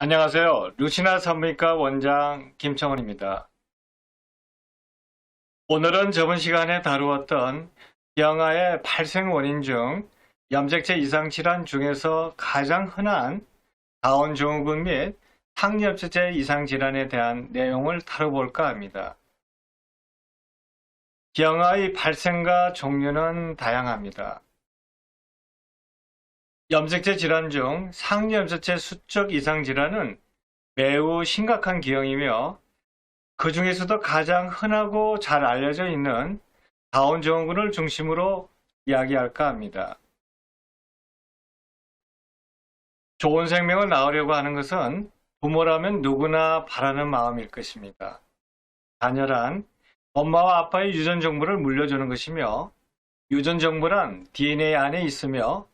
안녕하세요. 루시나 산부인과 원장 김청원입니다. 오늘은 저번 시간에 다루었던 기형아의 발생 원인 중 염색체 이상 질환 중에서 가장 흔한 다운 증후군 및 상염색체 이상 질환에 대한 내용을 다뤄볼까 합니다. 기형아의 발생과 종류는 다양합니다. 염색체 질환 중 상염색체 수적 이상 질환은 매우 심각한 기형이며 그 중에서도 가장 흔하고 잘 알려져 있는 다운 증후군을 중심으로 이야기할까 합니다. 좋은 생명을 낳으려고 하는 것은 부모라면 누구나 바라는 마음일 것입니다. 자녀란 엄마와 아빠의 유전 정보를 물려주는 것이며 유전 정보란 DNA 안에 있으며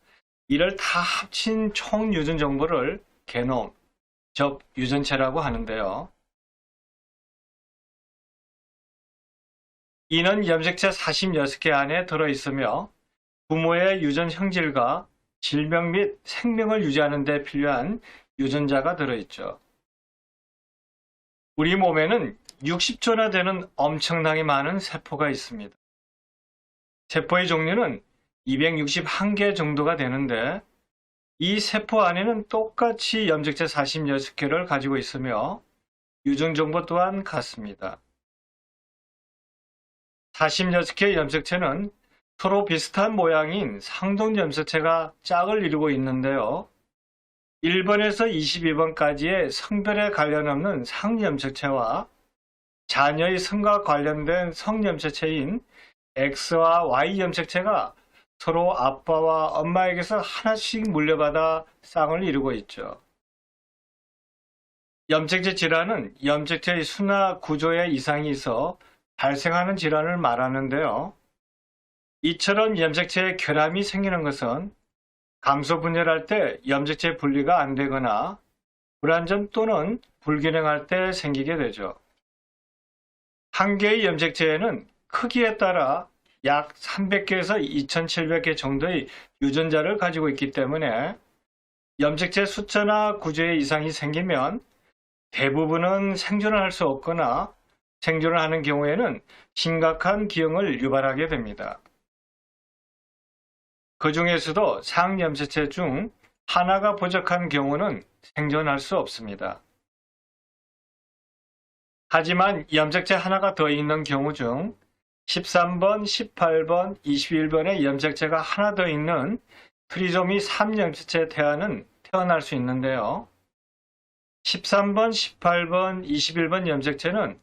이를 다 합친 총 유전 정보를 게놈, 즉 유전체라고 하는데요. 이는 염색체 46개 안에 들어있으며 부모의 유전 형질과 질병 및 생명을 유지하는 데 필요한 유전자가 들어있죠. 우리 몸에는 60조나 되는 엄청나게 많은 세포가 있습니다. 세포의 종류는 261개 정도가 되는데 이 세포 안에는 똑같이 염색체 46개를 가지고 있으며 유전 정보 또한 같습니다. 46개 염색체는 서로 비슷한 모양인 상동 염색체가 짝을 이루고 있는데요. 1번에서 22번까지의 성별에 관련 없는 상염색체와 자녀의 성과 관련된 성염색체인 X와 Y 염색체가 서로 아빠와 엄마에게서 하나씩 물려받아 쌍을 이루고 있죠. 염색체 질환은 염색체의 수나 구조에 이상이 있어 발생하는 질환을 말하는데요. 이처럼 염색체에 결함이 생기는 것은 감소 분열할 때 염색체 분리가 안 되거나 불완전 또는 불균형할 때 생기게 되죠. 한 개의 염색체에는 크기에 따라 약 300개에서 2700개 정도의 유전자를 가지고 있기 때문에 염색체 숫자나 구조에 이상이 생기면 대부분은 생존을 할 수 없거나 생존을 하는 경우에는 심각한 기형을 유발하게 됩니다. 그 중에서도 상염색체 중 하나가 부족한 경우는 생존할 수 없습니다. 하지만 염색체 하나가 더 있는 경우 중 13번, 18번, 21번의 염색체가 하나 더 있는 트리소미 3염색체 태아는 태어날 수 있는데요. 13번, 18번, 21번 염색체는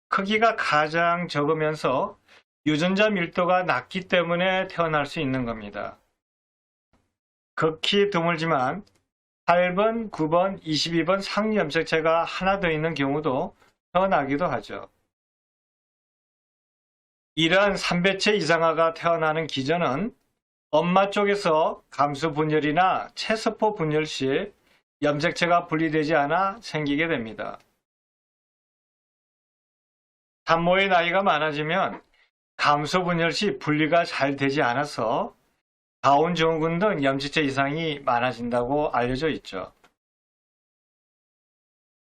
크기가 가장 적으면서 유전자 밀도가 낮기 때문에 태어날 수 있는 겁니다. 극히 드물지만 8번, 9번, 22번 상염색체가 하나 더 있는 경우도 태어나기도 하죠. 이러한 3배체 이상화가 태어나는 기전은 엄마 쪽에서 감수 분열이나 체세포 분열 시 염색체가 분리되지 않아 생기게 됩니다. 산모의 나이가 많아지면 감수 분열 시 분리가 잘 되지 않아서 다운 증후군 등 염색체 이상이 많아진다고 알려져 있죠.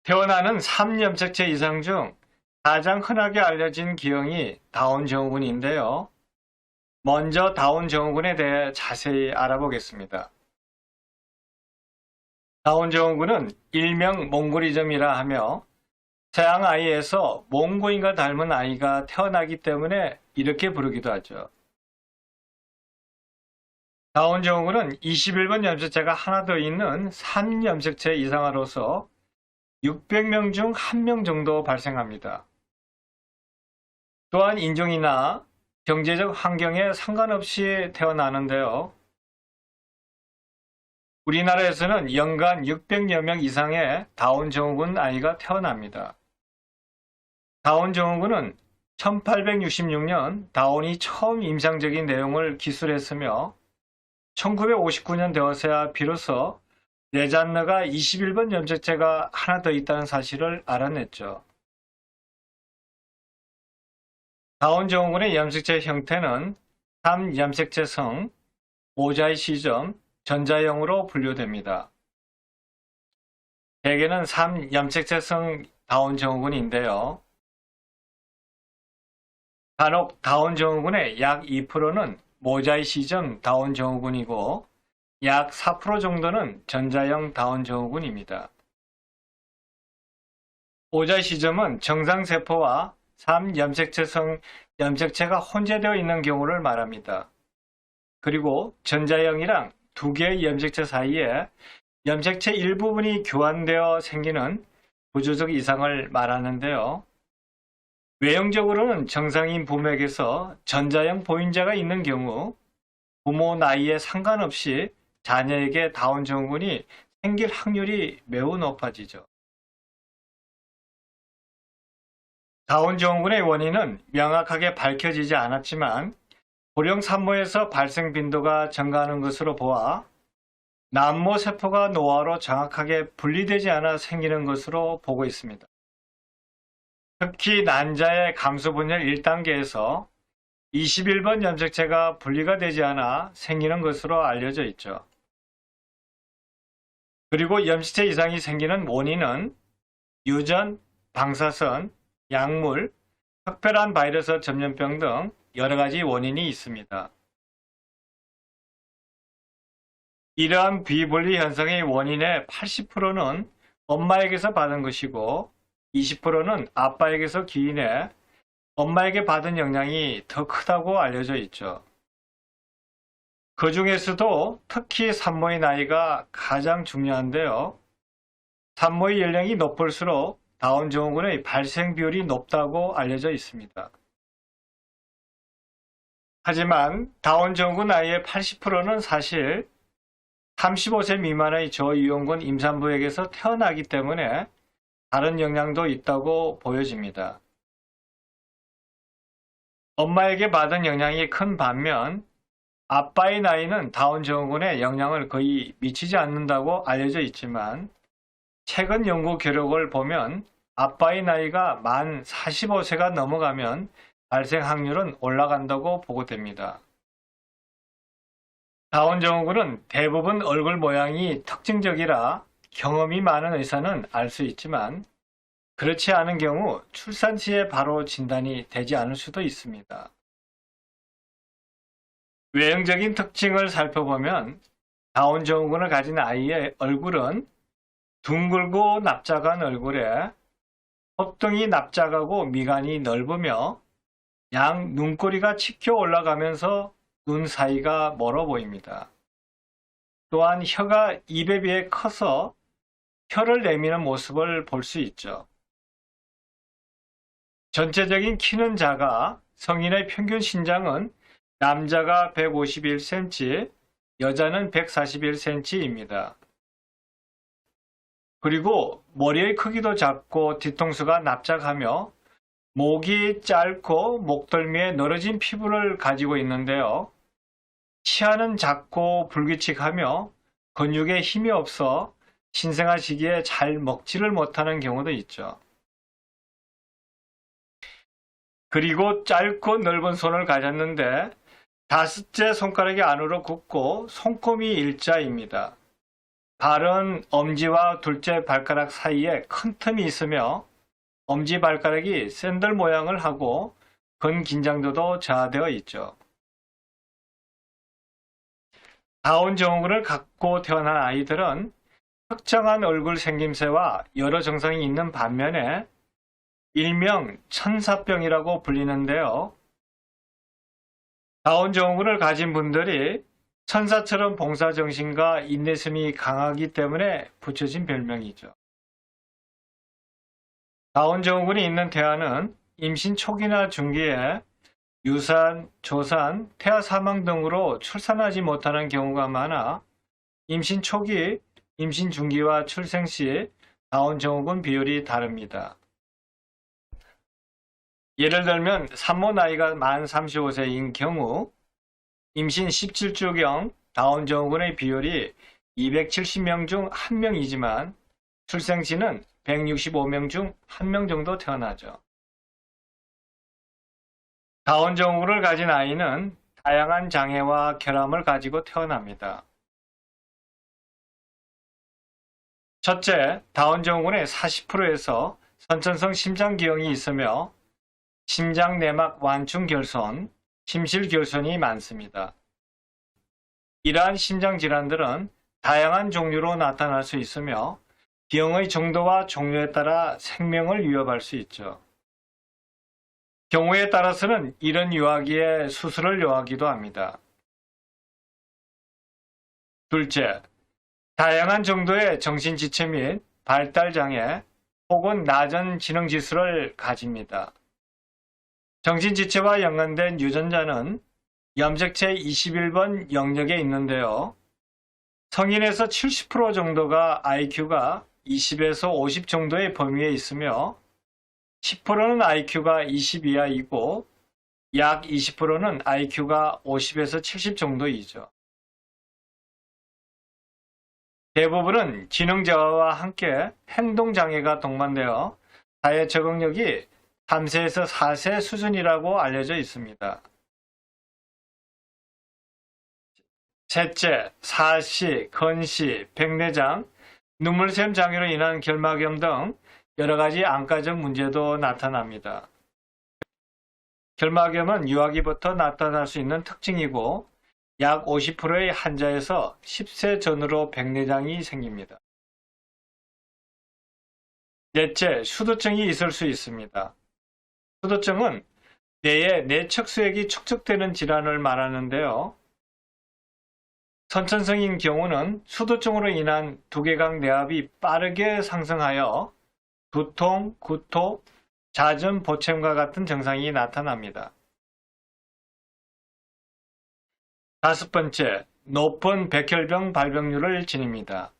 태어나는 3염색체 이상 중 가장 흔하게 알려진 기형이 다운 증후군인데요. 먼저 다운 증후군에 대해 자세히 알아보겠습니다. 다운 증후군은 일명 몽골이즘이라 하며 서양 아이에서 몽고인과 닮은 아이가 태어나기 때문에 이렇게 부르기도 하죠. 다운 증후군은 21번 염색체가 하나 더 있는 3염색체 이상화로서 600명 중 1명 정도 발생합니다. 또한 인종이나 경제적 환경에 상관없이 태어나는데요. 우리나라에서는 연간 600여 명 이상의 다운 증후군 아이가 태어납니다. 다운 증후군은 1866년 다운이 처음 임상적인 내용을 기술했으며 1959년 되어서야 비로소 레잔느가 21번 염색체가 하나 더 있다는 사실을 알아냈죠. 다운 증후군의 염색체 형태는 3염색체성, 모자의 시점, 전자형으로 분류됩니다. 대개는 3염색체성 다운 증후군인데요. 간혹 다운 증후군의 약 2%는 모자이시즘 다운 증후군이고 약 4% 정도는 전자형 다운 증후군입니다. 모자이시즘은 정상세포와 3염색체성 염색체가 혼재되어 있는 경우를 말합니다. 그리고 전자형이랑 두 개의 염색체 사이에 염색체 일부분이 교환되어 생기는 구조적 이상을 말하는데요. 외형적으로는 정상인 부모에게서 전자형 보인자가 있는 경우 부모 나이에 상관없이 자녀에게 다운 증후군이 생길 확률이 매우 높아지죠. 다운 증후군의 원인은 명확하게 밝혀지지 않았지만 고령 산모에서 발생 빈도가 증가하는 것으로 보아 남모 세포가 노화로 정확하게 분리되지 않아 생기는 것으로 보고 있습니다. 특히 난자의 감소 분열 1단계에서 21번 염색체가 분리가 되지 않아 생기는 것으로 알려져 있죠. 그리고 염색체 이상이 생기는 원인은 유전, 방사선, 약물, 특별한 바이러스 전염병 등 여러 가지 원인이 있습니다. 이러한 비분리 현상의 원인의 80%는 엄마에게서 받은 것이고 20%는 아빠에게서 기인해 엄마에게 받은 영향이 더 크다고 알려져 있죠. 그 중에서도 특히 산모의 나이가 가장 중요한데요. 산모의 연령이 높을수록 다운 증후군의 발생 비율이 높다고 알려져 있습니다. 하지만 다운 증후군 나이의 80%는 사실 35세 미만의 저유형군 임산부에게서 태어나기 때문에 다른 영향도 있다고 보여집니다. 엄마에게 받은 영향이 큰 반면 아빠의 나이는 다운 증후군에 영향을 거의 미치지 않는다고 알려져 있지만 최근 연구 기록을 보면 아빠의 나이가 만 45세가 넘어가면 발생 확률은 올라간다고 보고됩니다. 다운 증후군은 대부분 얼굴 모양이 특징적이라 경험이 많은 의사는 알 수 있지만 그렇지 않은 경우 출산 시에 바로 진단이 되지 않을 수도 있습니다. 외형적인 특징을 살펴보면 다운 증후군을 가진 아이의 얼굴은 둥글고 납작한 얼굴에 콧등이 납작하고 미간이 넓으며 양 눈꼬리가 치켜 올라가면서 눈 사이가 멀어 보입니다. 또한 혀가 입에 비해 커서 혀를 내미는 모습을 볼 수 있죠. 전체적인 키는 작아 성인의 평균 신장은 남자가 151cm, 여자는 141cm입니다. 그리고 머리의 크기도 작고 뒤통수가 납작하며 목이 짧고 목덜미에 늘어진 피부를 가지고 있는데요. 치아는 작고 불규칙하며 근육에 힘이 없어 신생아 시기에 잘 먹지를 못하는 경우도 있죠. 그리고 짧고 넓은 손을 가졌는데 다섯째 손가락이 안으로 굽고 손꼽이 일자입니다. 발은 엄지와 둘째 발가락 사이에 큰 틈이 있으며 엄지발가락이 샌들 모양을 하고 근긴장도도 저하되어 있죠. 다운 증후군을 갖고 태어난 아이들은 특정한 얼굴 생김새와 여러 증상이 있는 반면에 일명 천사병이라고 불리는데요. 다운 증후군을 가진 분들이 천사처럼 봉사정신과 인내심이 강하기 때문에 붙여진 별명이죠. 다운 증후군이 있는 태아는 임신 초기나 중기에 유산, 조산, 태아 사망 등으로 출산하지 못하는 경우가 많아 임신 초기, 임신 중기와 출생 시 다운 증후군 비율이 다릅니다. 예를 들면 산모 나이가 만 35세인 경우 임신 17주경 다운 증후군의 비율이 270명 중 1명이지만 출생 시는 165명 중 1명 정도 태어나죠. 다운 증후군을 가진 아이는 다양한 장애와 결함을 가지고 태어납니다. 첫째, 다운 증후군의 40%에서 선천성 심장기형이 있으며 심장내막 완충 결손, 심실 결손이 많습니다. 이러한 심장질환들은 다양한 종류로 나타날 수 있으며 기형의 정도와 종류에 따라 생명을 위협할 수 있죠. 경우에 따라서는 이런 유아기에 수술을 요하기도 합니다. 둘째, 다양한 정도의 정신지체 및 발달장애 혹은 낮은 지능지수를 가집니다. 정신지체와 연관된 유전자는 염색체 21번 영역에 있는데요. 성인에서 70% 정도가 IQ가 20에서 50 정도의 범위에 있으며 10%는 IQ가 20 이하이고 약 20%는 IQ가 50에서 70 정도이죠. 대부분은 지능저하와 함께 행동장애가 동반되어 사회 적응력이 3세에서 4세 수준이라고 알려져 있습니다. 셋째, 사시, 건시, 백내장, 눈물샘 장애로 인한 결막염 등 여러 가지 안과적 문제도 나타납니다. 결막염은 유아기부터 나타날 수 있는 특징이고 약 50%의 환자에서 10세 전후로 백내장이 생깁니다. 넷째, 수두증이 있을 수 있습니다. 수두증은 뇌의 내척수액이 축적되는 질환을 말하는데요. 선천성인 경우는 수두증으로 인한 두개강 내압이 빠르게 상승하여 두통, 구토, 잦은 보챔과 같은 증상이 나타납니다. 다섯 번째, 높은 백혈병 발병률을 지닙니다.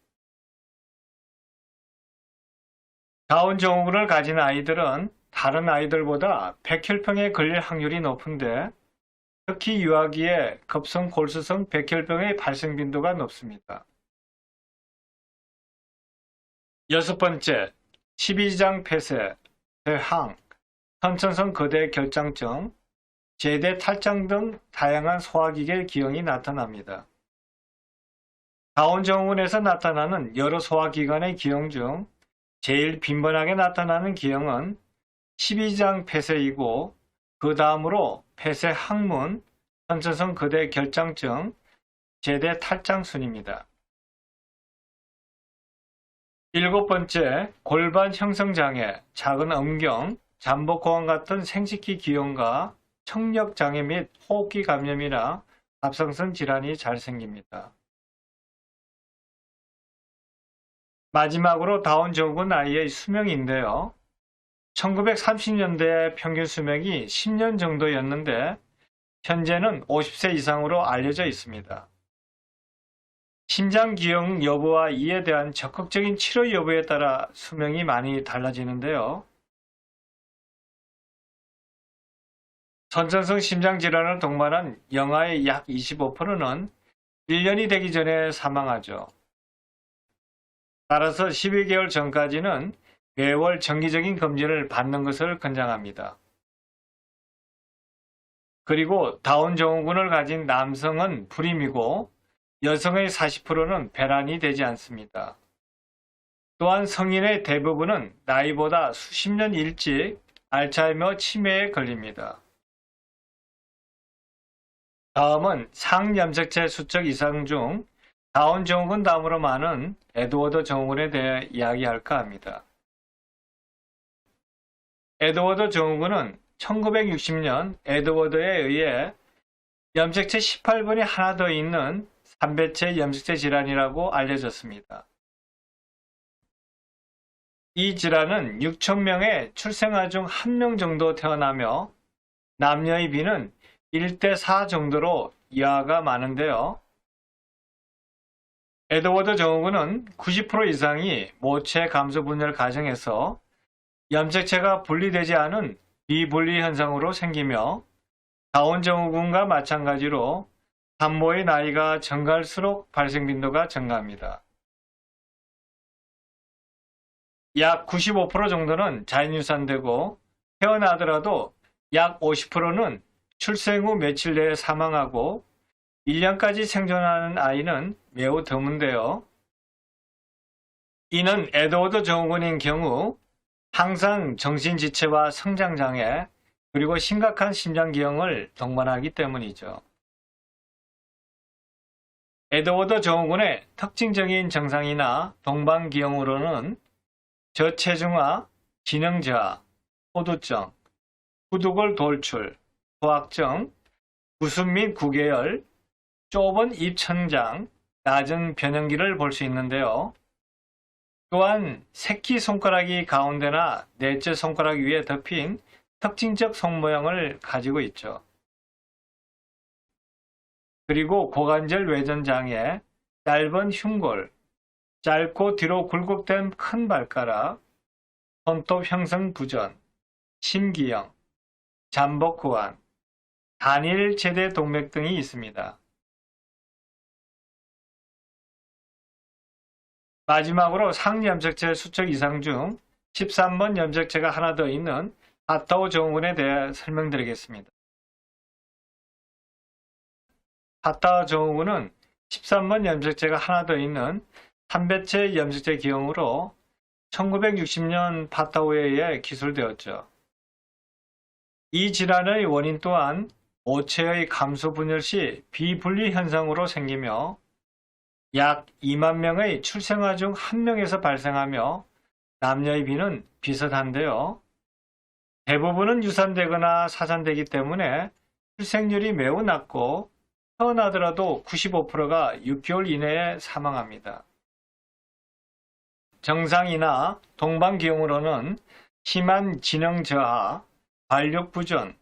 다운 증후군을 가진 아이들은 다른 아이들보다 백혈병에 걸릴 확률이 높은데 특히 유아기에 급성 골수성 백혈병의 발생 빈도가 높습니다. 여섯 번째, 12장 폐쇄, 폐항, 선천성 거대 결장증, 제대 탈장 등 다양한 소화기계 기형이 나타납니다. 다운 증후군에서 나타나는 여러 소화기관의 기형 중 제일 빈번하게 나타나는 기형은 12장 폐쇄이고 그 다음으로 폐쇄 항문, 선천성 거대 결장증, 제대 탈장 순입니다. 일곱 번째, 골반 형성장애, 작은 음경, 잠복고환 같은 생식기 기형과 청력장애 및 호흡기 감염이나 갑상선 질환이 잘 생깁니다. 마지막으로 다운 증후군 아이의 수명인데요. 1930년대 평균 수명이 10년 정도였는데 현재는 50세 이상으로 알려져 있습니다. 심장기형 여부와 이에 대한 적극적인 치료 여부에 따라 수명이 많이 달라지는데요. 선천성 심장질환을 동반한 영아의 약 25%는 1년이 되기 전에 사망하죠. 따라서 12개월 전까지는 매월 정기적인 검진을 받는 것을 권장합니다. 그리고 다운 증후군을 가진 남성은 불임이고 여성의 40%는 배란이 되지 않습니다. 또한 성인의 대부분은 나이보다 수십 년 일찍 알츠하이머 치매에 걸립니다. 다음은 상염색체 수적 이상 중 다운 증후군 다음으로 많은 에드워드 증후군에 대해 이야기할까 합니다. 에드워드 증후군은 1960년 에드워드에 의해 염색체 18번이 하나 더 있는 3배체 염색체 질환이라고 알려졌습니다. 이 질환은 6,000명의 출생아 중 1명 정도 태어나며 남녀의 비는 1대4 정도로 이하가 많은데요. 에드워드 증후군은 90% 이상이 모체 감소 분열 과정에서 염색체가 분리되지 않은 비분리 현상으로 생기며 다운 증후군과 마찬가지로 산모의 나이가 증가할수록 발생 빈도가 증가합니다. 약 95% 정도는 자연유산되고 태어나더라도 약 50%는 출생 후 며칠 내에 사망하고 1년까지 생존하는 아이는 매우 드문데요. 이는 에드워드 증후군인 경우 항상 정신지체와 성장장애, 그리고 심각한 심장기형을 동반하기 때문이죠. 에드워드 증후군의 특징적인 증상이나 동반기형으로는 저체중화, 기능저하, 호두증, 후두골 돌출, 소학증, 구순 및 구개열, 좁은 입천장, 낮은 변형기를 볼 수 있는데요. 또한 새끼손가락이 가운데나 넷째 손가락 위에 덮인 특징적 손모양을 가지고 있죠. 그리고 고관절 외전장애, 짧은 흉골, 짧고 뒤로 굴곡된 큰 발가락, 손톱 형성 부전, 심기형, 잠복구안, 단일 제대 동맥 등이 있습니다. 마지막으로 상염색체 수척 이상 중 13번 염색체가 하나 더 있는 파타오 증후군에 대해 설명드리겠습니다. 파타오 증후군은 13번 염색체가 하나 더 있는 3배체 염색체 기형으로 1960년 파타오에 의해 기술되었죠. 이 질환의 원인 또한 오체의 감소 분열 시 비분리 현상으로 생기며 약 2만 명의 출생아 중 1명에서 발생하며 남녀의 비는 비슷한데요. 대부분은 유산되거나 사산되기 때문에 출생률이 매우 낮고 태어나더라도 95%가 6개월 이내에 사망합니다. 정상이나 동반기형으로는 심한 지능 저하, 발육 부전,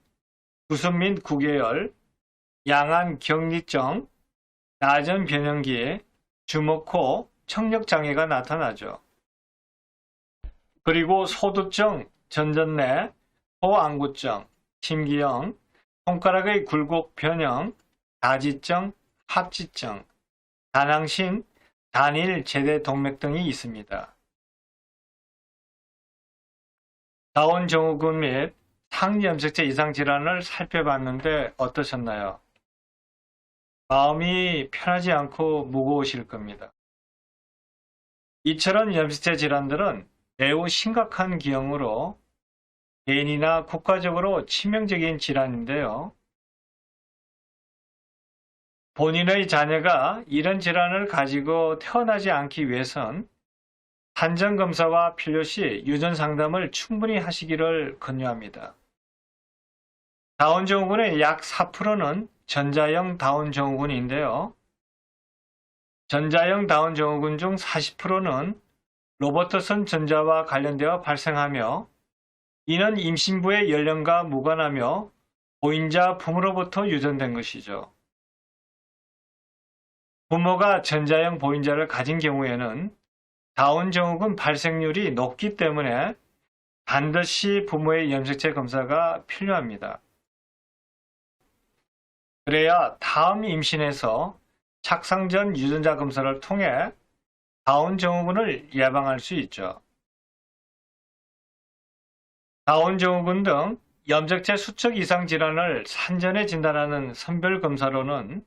구순 및 구개열, 양한 경리증, 낮은 변형기, 주먹코, 청력장애가 나타나죠. 그리고 소두증, 전전내, 소안구증, 심기형, 손가락의 굴곡 변형, 다지증, 합지증, 다낭신, 단일 제대 동맥 등이 있습니다. 다운 증후군 및 상염색체 이상 질환을 살펴봤는데 어떠셨나요? 마음이 편하지 않고 무거우실 겁니다. 이처럼 염색체 질환들은 매우 심각한 기형으로 개인이나 국가적으로 치명적인 질환인데요. 본인의 자녀가 이런 질환을 가지고 태어나지 않기 위해선 산전검사와 필요시 유전 상담을 충분히 하시기를 권유합니다. 다운 증후군의 약 4%는 전자형 다운 증후군인데요. 전자형 다운 증후군 중 40%는 로버트슨 전자와 관련되어 발생하며 이는 임신부의 연령과 무관하며 보인자 부모로부터 유전된 것이죠. 부모가 전자형 보인자를 가진 경우에는 다운 증후군 발생률이 높기 때문에 반드시 부모의 염색체 검사가 필요합니다. 그래야 다음 임신에서 착상 전 유전자 검사를 통해 다운 증후군을 예방할 수 있죠. 다운 증후군 등 염색체 수척 이상 질환을 산전에 진단하는 선별 검사로는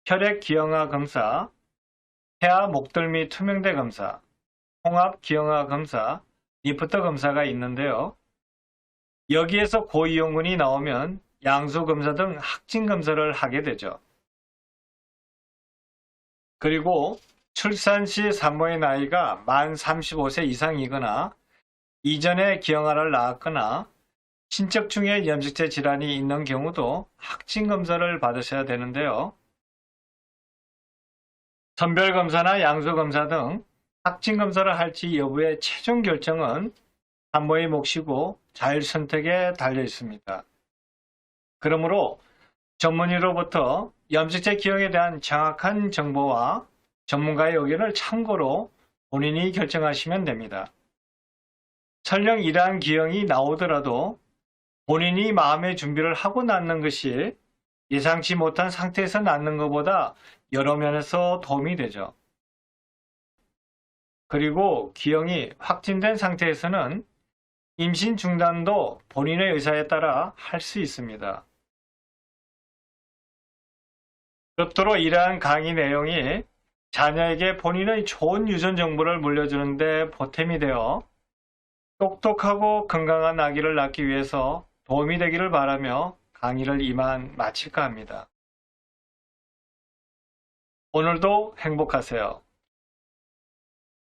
혈액 기형아 검사, 폐하 목덜미 투명대 검사, 홍합 기형아 검사, 리프트 검사가 있는데요. 여기에서 고이용군이 나오면 양수 검사 등 확진 검사를 하게 되죠. 그리고 출산 시 산모의 나이가 만 35세 이상이거나 이전에 기형아를 낳았거나 친척 중에 염색체 질환이 있는 경우도 확진 검사를 받으셔야 되는데요. 선별검사나 양수검사 등 확진 검사를 할지 여부의 최종 결정은 산모의 몫이고 자율선택에 달려 있습니다. 그러므로 전문의로부터 염색체 기형에 대한 정확한 정보와 전문가의 의견을 참고로 본인이 결정하시면 됩니다. 설령 이러한 기형이 나오더라도 본인이 마음의 준비를 하고 낳는 것이 예상치 못한 상태에서 낳는 것보다 여러 면에서 도움이 되죠. 그리고 기형이 확진된 상태에서는 임신 중단도 본인의 의사에 따라 할 수 있습니다. 별도로 이러한 강의 내용이 자녀에게 본인의 좋은 유전 정보를 물려주는 데 보탬이 되어 똑똑하고 건강한 아기를 낳기 위해서 도움이 되기를 바라며 강의를 이만 마칠까 합니다. 오늘도 행복하세요.